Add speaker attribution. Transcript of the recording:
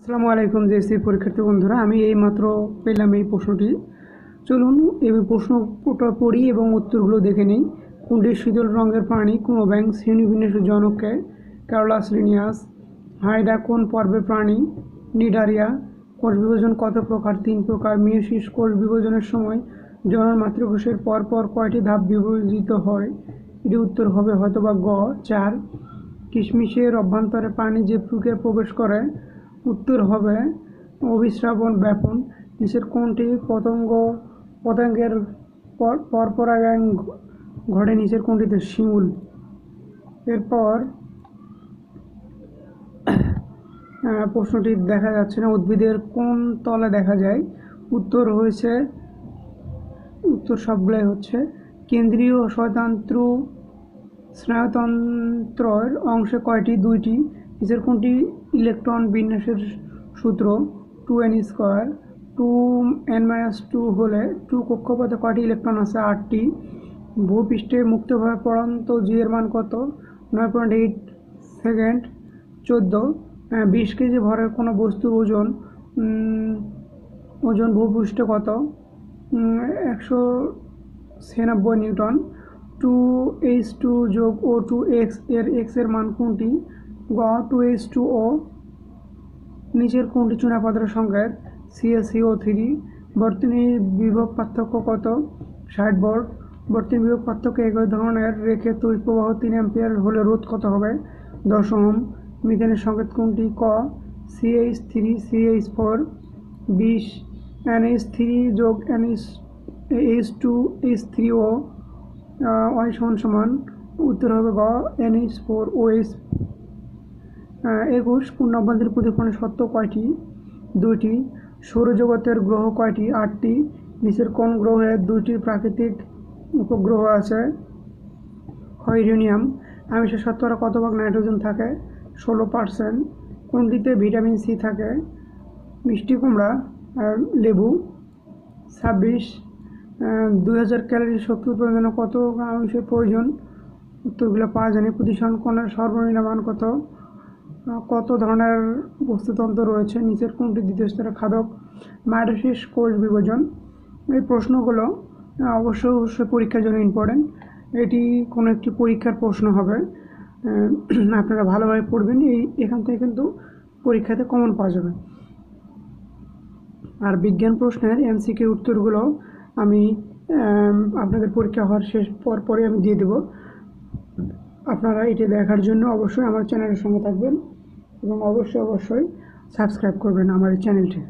Speaker 1: আসসালামু আলাইকুম জেএসসি পরীক্ষার্থী বন্ধুরা, আমি এইমাত্র পেলাম এই প্রশ্নটি। চলুন এই প্রশ্নটা পড়ি এবং উত্তরগুলো দেখে নিই। কোনটি শীতল রঙের প্রাণী? কুমোব্যাং। শ্রেণীবিন্যাসের জনককে? Carolus Linnaeus. হাইডা কোন পর্বের প্রাণী? নিডারিয়া। কোষ বিভাজন কত প্রকার? 3 প্রকার। মিয়োসিস কোষ বিভাজনের সময় জনন মাতৃকোষের পরপর কয়টি ধাপ বিভাজিত হয়? এটি উত্তর হবে হয়তোবা গ 4। কিশমিশের অভ্যন্তরে পানি যে প্রক্রিয়া প্রবেশ করে? উত্তর হবে অভিস্রাবণ ব্যাপন। নিচের কোনটি পতঙ্গের পরপরাগায়ন ঘটে? নিচের কোনটিতে? শিমুল। এরপর প্রশ্নটি দেখা যাচ্ছে না। উদ্ভিদের কোন তলে দেখা যায়? উত্তর সবগুলাই হচ্ছে কেন্দ্রীয় স্নায়ুতন্ত্রের অংশে কয়টি? 2টি। নিচের কোনটি ইলেকট্রন বিন্যাসের সূত্র? 2n²। 2n-2 হলে 2 কক্ষপথে কয়টি ইলেকট্রন আছে? 8টি। ভূপৃষ্ঠে মুক্তভাবে পড়ন্ত জিএর মান কত? 9.8 সেকেন্ড। 14। 20 কেজি ভরের কোনো বস্তুর ওজন ভূপৃষ্ঠে কত? 196 নিউটন। 2H2 যোগ O2X এর মান কোনটি? গ 2H2O। নিচের কোনটি চুনাপাথরের সংকেত? CaCO3। বর্তনীর বিভব পার্থক্য কত? 60 ভোল্ট। বর্তনী বিভব পার্থক্য একই ধরনের রেখে তড়িৎ প্রবাহ 3 অ্যাম্পিয়ার হলে রোধ কত হবে? 10 ওহম। মিথেনের সংকেত কোনটি? ক CH3CH4। 20 NH3 যোগ H2H3O y সমান উত্তর হবে গ NH4OH। 21 পূর্ণ অভ্যন্তরীণ প্রতিফলনের সত্য কয়টি? 2টি। সৌরজগতের গ্রহ কয়টি? 8টি। নিচের কোন গ্রহে 2টি প্রাকৃতিক উপগ্রহ আছে? ইউরেনিয়াম। আমিষে শতকরা কত ভাগ নাইট্রোজেন থাকে? 16%। কোনটিতে ভিটামিন সি থাকে? মিষ্টি কুমড়া আর লেবু। 26 2000 ক্যালোরি শক্তি উৎপাদনের জন্য কত গ্রাম আমিষের প্রয়োজন? উত্তরগুলো পাওয়া যায়নি। প্রতিসরণ কোণের সর্বনিম্ন মান কত? কত ধরনের বস্তুতন্ত্র রয়েছে? নিচের কোনটি দ্বিতীয় স্তরের খাদক? মাইটোসিস কোষ বিভাজন। এই প্রশ্নগুলো অবশ্যই পরীক্ষার জন্য ইম্পর্টেন্ট। এটি কোনো একটি পরীক্ষার প্রশ্ন হবে, আপনারা ভালোভাবে পড়বেন। এখান থেকে কিন্তু পরীক্ষাতে কমন পাওয়া যাবে। আর বিজ্ঞান প্রশ্নের এমসিকিউ উত্তরগুলো আমি আপনাদের পরীক্ষা হওয়ার পরে আমি দিয়ে দেব। আপনারা এটি দেখার জন্য অবশ্যই আমার চ্যানেলের সঙ্গে থাকবেন এবং অবশ্যই সাবস্ক্রাইব করবেন আমার এই চ্যানেলটি।